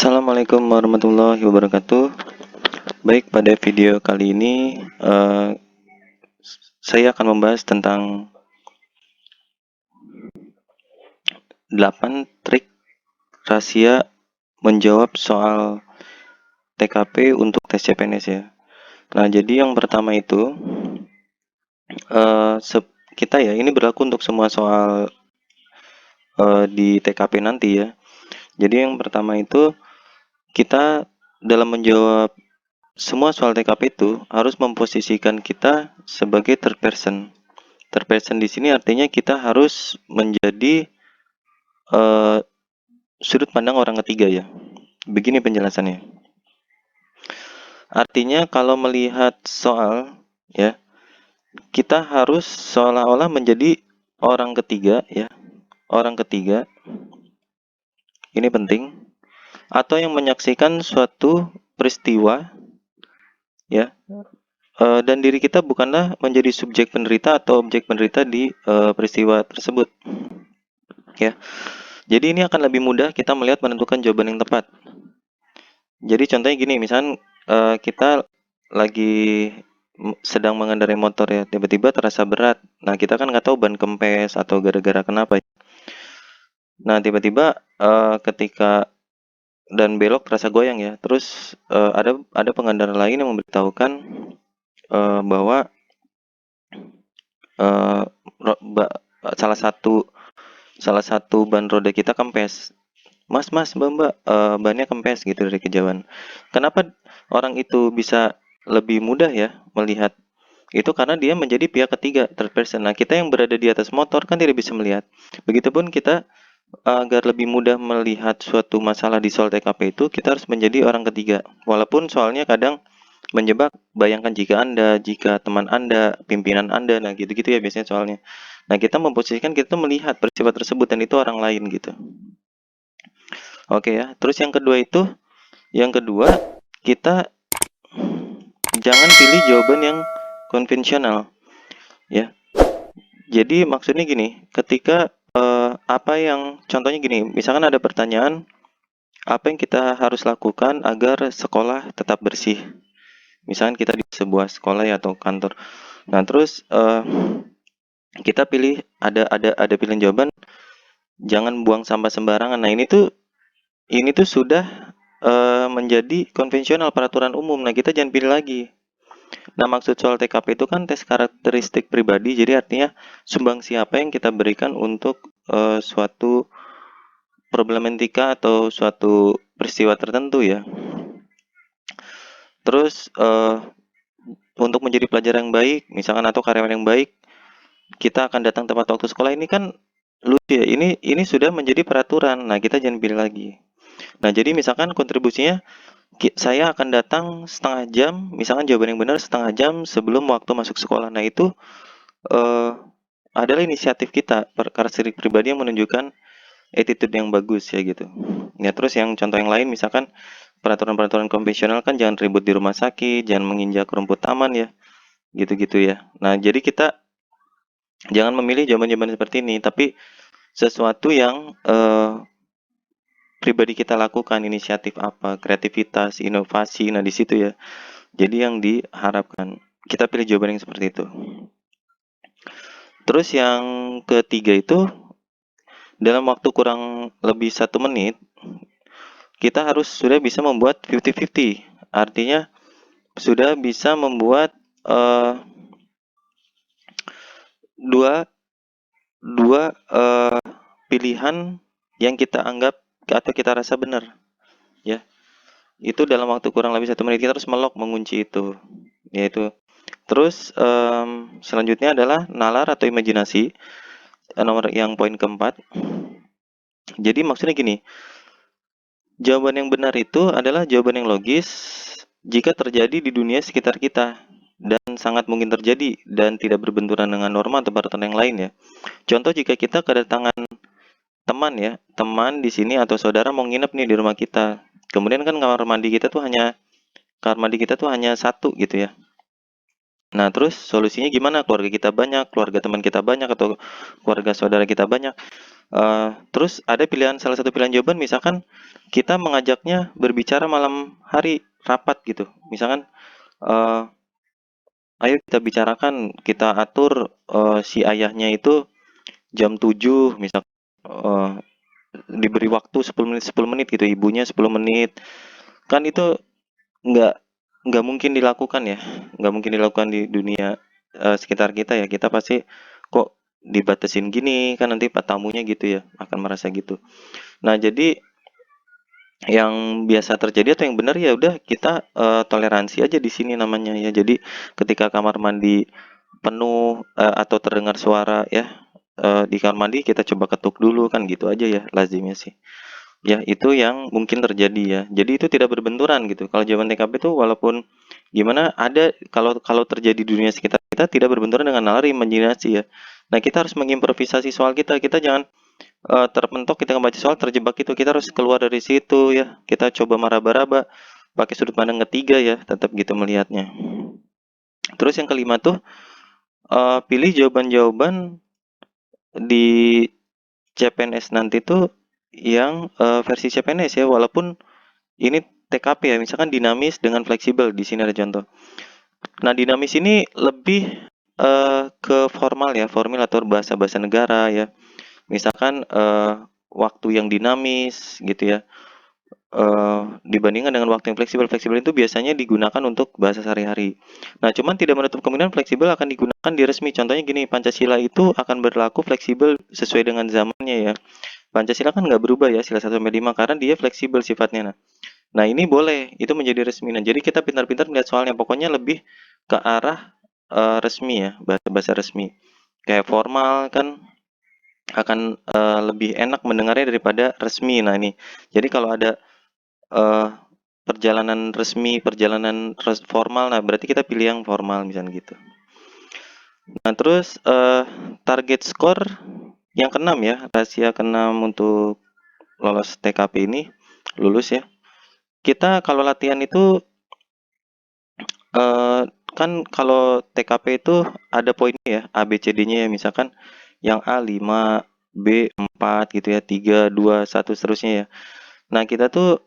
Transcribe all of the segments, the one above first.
Assalamualaikum warahmatullahi wabarakatuh. Baik, pada video kali ini saya akan membahas tentang 8 trik rahasia menjawab soal TKP untuk tes CPNS ya. Nah, jadi yang pertama itu kita ya, ini berlaku untuk semua soal di TKP nanti ya. Jadi yang pertama itu kita dalam menjawab semua soal TKP itu harus memposisikan kita sebagai third person. Third person di sini artinya kita harus menjadi sudut pandang orang ketiga ya. Begini penjelasannya. Artinya kalau melihat soal ya, kita harus seolah-olah menjadi orang ketiga ya. Orang ketiga ini penting, atau yang menyaksikan suatu peristiwa ya. Dan diri kita bukanlah menjadi subjek penderita atau objek penderita di peristiwa tersebut ya. Jadi ini akan lebih mudah kita melihat menentukan jawaban yang tepat. Jadi contohnya gini, misalnya kita lagi sedang mengendarai motor ya, tiba-tiba terasa berat. Nah, kita kan nggak tahu ban kempes atau gara-gara kenapa. Nah, tiba-tiba ketika dan belok terasa goyang ya. Terus ada pengendara lain yang memberitahukan bahwa salah satu ban roda kita kempes. Mas, mbak, bannya kempes gitu dari kejauhan. Kenapa orang itu bisa lebih mudah ya melihat? Itu karena dia menjadi pihak ketiga, third person. Nah, kita yang berada di atas motor kan tidak bisa melihat. Begitupun kita agar lebih mudah melihat suatu masalah di soal TKP itu, kita harus menjadi orang ketiga. Walaupun soalnya kadang menjebak, bayangkan jika teman Anda, pimpinan Anda, nah gitu-gitu ya biasanya soalnya. Nah, kita memposisikan kita melihat peristiwa tersebut dan itu orang lain gitu. Oke ya. Terus yang kedua kita jangan pilih jawaban yang konvensional ya. Jadi maksudnya gini, ketika contohnya gini, misalkan ada pertanyaan, apa yang kita harus lakukan agar sekolah tetap bersih? Misalkan kita di sebuah sekolah ya atau kantor. Nah, terus kita pilih ada pilihan jawaban, jangan buang sampah sembarangan. Nah, ini tuh sudah menjadi konvensional peraturan umum. Nah, kita jangan pilih lagi. Nah, maksud soal TKP itu kan tes karakteristik pribadi. Jadi artinya sumbang siapa yang kita berikan untuk suatu problematika atau suatu peristiwa tertentu ya. Terus untuk menjadi pelajar yang baik, misalkan atau karyawan yang baik, kita akan datang tepat waktu sekolah. Ini kan lucu ya. Ini sudah menjadi peraturan. Nah, kita jangan pilih lagi. Nah, jadi misalkan kontribusinya saya akan datang setengah jam, misalkan jawaban yang benar setengah jam sebelum waktu masuk sekolah. Nah, itu adalah inisiatif kita, karakteristik pribadi yang menunjukkan attitude yang bagus ya gitu. Ya, terus yang contoh yang lain misalkan peraturan-peraturan konvensional kan jangan ribut di rumah sakit, jangan menginjak rumput taman ya. Gitu-gitu ya. Nah, jadi kita jangan memilih jawaban-jawaban seperti ini, tapi sesuatu yang pribadi kita lakukan, inisiatif apa, kreativitas, inovasi. Nah, di situ ya. Jadi yang diharapkan kita pilih jawaban yang seperti itu. Terus yang ketiga itu dalam waktu kurang lebih 1 menit kita harus sudah bisa membuat 50-50. Artinya sudah bisa membuat dua pilihan yang kita anggap atau kita rasa benar ya. Itu dalam waktu kurang lebih 1 menit kita harus mengunci itu, yaitu. Terus selanjutnya adalah nalar atau imajinasi, nomor yang poin keempat. Jadi maksudnya gini, jawaban yang benar itu adalah jawaban yang logis jika terjadi di dunia sekitar kita dan sangat mungkin terjadi dan tidak berbenturan dengan norma atau peraturan yang lain ya. Contoh, jika kita kedatangan teman di sini atau saudara mau nginep nih di rumah kita. Kemudian kan kamar mandi kita tuh hanya satu gitu ya. Nah, terus solusinya gimana? Keluarga kita banyak, keluarga teman kita banyak, atau keluarga saudara kita banyak. Terus ada salah satu pilihan jawaban misalkan kita mengajaknya berbicara malam hari, rapat gitu. Misalkan, eee, "Ayo kita bicarakan, kita atur, si ayahnya itu jam 7 misal, eee, diberi waktu 10 menit gitu, ibunya 10 menit." Kan itu nggak nggak mungkin dilakukan ya, nggak mungkin dilakukan di dunia, sekitar kita ya. Kita pasti, "Kok dibatasin gini?" Kan nanti tamunya gitu ya, akan merasa gitu. Nah, jadi yang biasa terjadi atau yang benar ya udah kita, toleransi aja di sini namanya ya. Jadi ketika kamar mandi penuh, atau terdengar suara ya, di kamar mandi kita coba ketuk dulu kan gitu aja ya lazimnya sih. Ya itu yang mungkin terjadi ya. Jadi itu tidak berbenturan gitu. Kalau jawaban TKP itu walaupun gimana ada kalau kalau terjadi di dunia sekitar kita tidak berbenturan dengan nalar imajinasi ya. Nah, kita harus mengimprovisasi soal kita. Kita jangan terpentok kita ngebaca soal terjebak itu, kita harus keluar dari situ ya. Kita coba meraba-raba pakai sudut pandang ketiga ya, tetap gitu melihatnya. Terus yang kelima tuh, pilih jawaban-jawaban di CPNS nanti tuh yang, versi CPNS ya, walaupun ini TKP ya, misalkan dinamis dengan fleksibel, di sini ada contoh. Nah, dinamis ini lebih, ke formal ya, formal atau bahasa-bahasa negara ya. Misalkan, waktu yang dinamis gitu ya. Dibandingkan dengan waktu yang fleksibel. Fleksibel itu biasanya digunakan untuk bahasa sehari-hari. Nah, cuman tidak menutup kemungkinan fleksibel akan digunakan di resmi. Contohnya gini, Pancasila itu akan berlaku fleksibel sesuai dengan zamannya ya. Pancasila kan nggak berubah ya, sila 1 sampai 5 karena dia fleksibel sifatnya. Nah, ini boleh, itu menjadi resmi. Nah, jadi kita pintar-pintar melihat soalnya. Pokoknya lebih ke arah resmi ya, bahasa-bahasa resmi. Kayak formal kan akan lebih enak mendengarnya daripada resmi. Nah, ini. Jadi kalau ada Eee, perjalanan resmi, perjalanan formal, nah berarti kita pilih yang formal misalnya gitu. Nah terus, target skor yang keenam ya, rahasia keenam untuk lolos TKP ini, lulus ya. Kita kalau latihan itu, eee, kan kalau TKP itu ada poinnya ya, A, B, C, D-nya ya, misalkan yang A 5, B 4 gitu ya, 3, 2, 1 seterusnya ya. Nah kita tuh,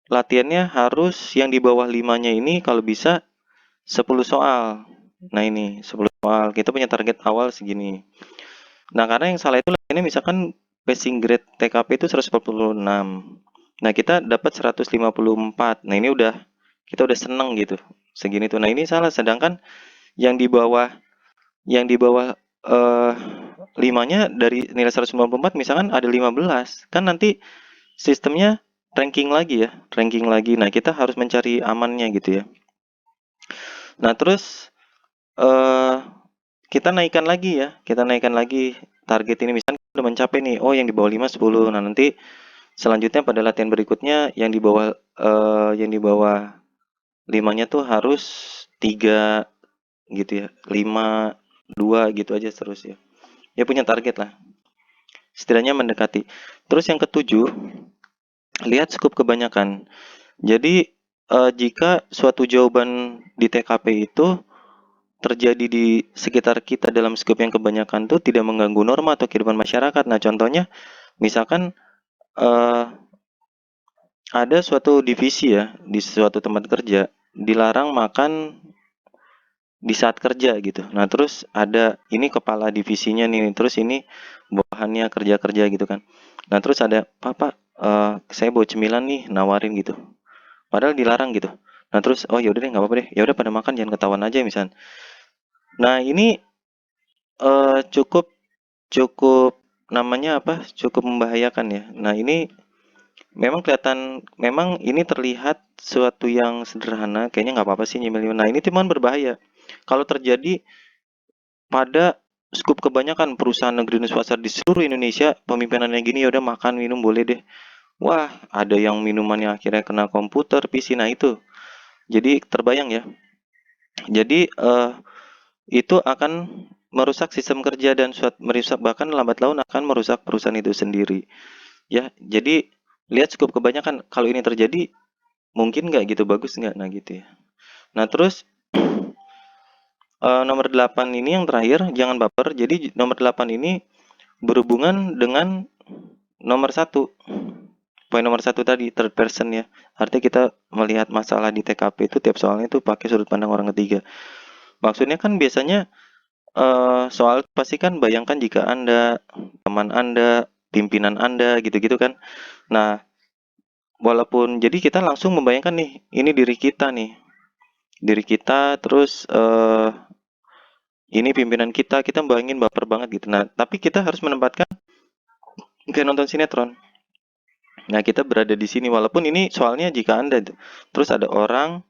latihannya harus yang di bawah 5-nya ini kalau bisa 10 soal. Nah ini 10 soal, kita punya target awal segini. Nah karena yang salah itu ini misalkan passing grade TKP itu 146. Nah kita dapat 154. Nah ini kita udah seneng gitu. Segini tuh. Nah ini salah. Sedangkan yang di bawah yang di bawah eh 5-nya dari nilai 194 misalkan ada 15. Kan nanti sistemnya ranking lagi ya, ranking lagi. Nah kita harus mencari amannya gitu ya. Nah terus eh kita naikkan lagi ya, kita naikkan lagi target ini misalnya kita udah mencapai nih, oh yang di bawah 5 10. Nah, nanti selanjutnya pada latihan berikutnya yang di bawah 5-nya tuh harus 3 gitu ya. 5 2 gitu aja terus ya. Ya punya target lah. Setidaknya mendekati. Terus yang ketujuh, lihat skop kebanyakan. Jadi jika suatu jawaban di TKP itu terjadi di sekitar kita dalam skop yang kebanyakan tuh tidak mengganggu norma atau kehidupan masyarakat. Nah, contohnya misalkan eh, ada suatu divisi ya di suatu tempat kerja dilarang makan di saat kerja gitu. Nah, terus ada ini kepala divisinya nih, terus ini bawahannya kerja-kerja gitu kan. Nah, terus ada, "Pak, Pak, saya bawa cemilan nih, nawarin gitu." Padahal dilarang gitu. Nah, terus, "Oh, ya udah deh, nggak apa-apa deh. Ya udah pada makan, jangan ketahuan aja," misal. Nah, ini cukup Cukup namanya apa, cukup membahayakan ya. Nah ini memang ini terlihat suatu yang sederhana, kayaknya nggak apa-apa sih nyemil. Nah ini cuman berbahaya. Kalau terjadi pada skup kebanyakan perusahaan negeri dan swasta di seluruh Indonesia, pemimpinannya gini, ya udah makan minum boleh deh. Wah, ada yang minumannya akhirnya kena komputer, PC, nah itu. Jadi terbayang ya. Jadi itu akan merusak sistem kerja dan merusak bahkan lambat laun akan merusak perusahaan itu sendiri. Ya, jadi lihat cukup kebanyakan kalau ini terjadi mungkin nggak gitu bagus nggak, nah gitu ya. Nah terus nomor 8 ini yang terakhir jangan baper. Jadi nomor 8 ini berhubungan dengan nomor satu, poin nomor satu tadi, third person ya. Artinya kita melihat masalah di TKP itu tiap soalnya itu pakai sudut pandang orang ketiga. Maksudnya kan biasanya soal pasti kan bayangkan jika Anda, teman Anda, pimpinan Anda gitu-gitu kan. Nah, walaupun jadi kita langsung membayangkan nih, ini diri kita nih. Diri kita terus ini pimpinan kita bayangin baper banget gitu. Nah, tapi kita harus menempatkan kayak nonton sinetron. Nah, kita berada di sini walaupun ini soalnya jika Anda terus ada orang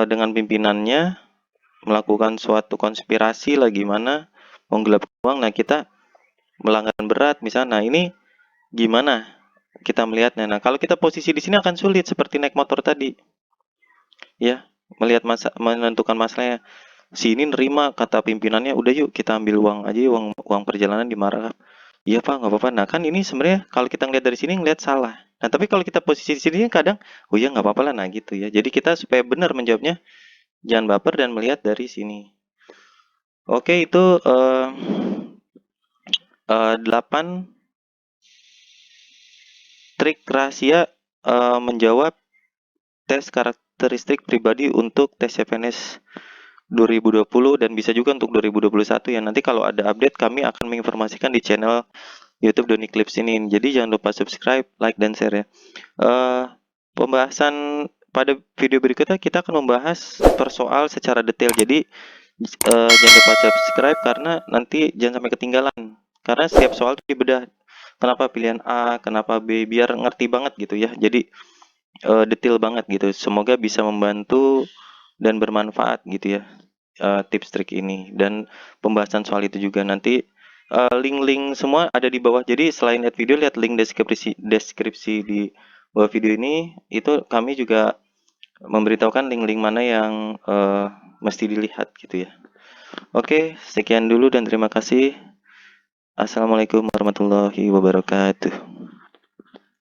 dengan pimpinannya melakukan suatu konspirasi lah gimana menggelap uang. Nah, kita melanggar berat misalnya. Nah, ini gimana kita melihatnya? Nah, kalau kita posisi di sini akan sulit seperti naik motor tadi, ya. Melihat masa menentukan masalahnya. Si ini nerima kata pimpinannya, udah yuk kita ambil uang aja, uang uang perjalanan dimarah. Iya pak, nggak apa-apa. Nah kan ini sebenarnya kalau kita ngeliat dari sini ngeliat salah. Nah tapi kalau kita posisi di sini kadang, oh iya nggak apa-apa lah, nah gitu ya. Jadi kita supaya benar menjawabnya, jangan baper dan melihat dari sini. Oke itu 8 trik rahasia menjawab tes karakteristik pribadi untuk tes CPNS 2020 dan bisa juga untuk 2021 ya. Nanti kalau ada update kami akan menginformasikan di channel YouTube Doni Clips ini. Jadi jangan lupa subscribe, like, dan share ya. Pembahasan pada video berikutnya kita akan membahas per soal secara detail. Jadi jangan lupa subscribe karena nanti jangan sampai ketinggalan. Karena setiap soal dibedah. Kenapa pilihan A, kenapa B, biar ngerti banget gitu ya. Jadi detail banget gitu. Semoga bisa membantu dan bermanfaat gitu ya tips trik ini dan pembahasan soal itu juga nanti link-link semua ada di bawah. Jadi selain lihat video, lihat link deskripsi di bawah video ini. Itu kami juga memberitahukan link-link mana yang mesti dilihat gitu ya. Oke, sekian dulu dan terima kasih. Assalamualaikum warahmatullahi wabarakatuh.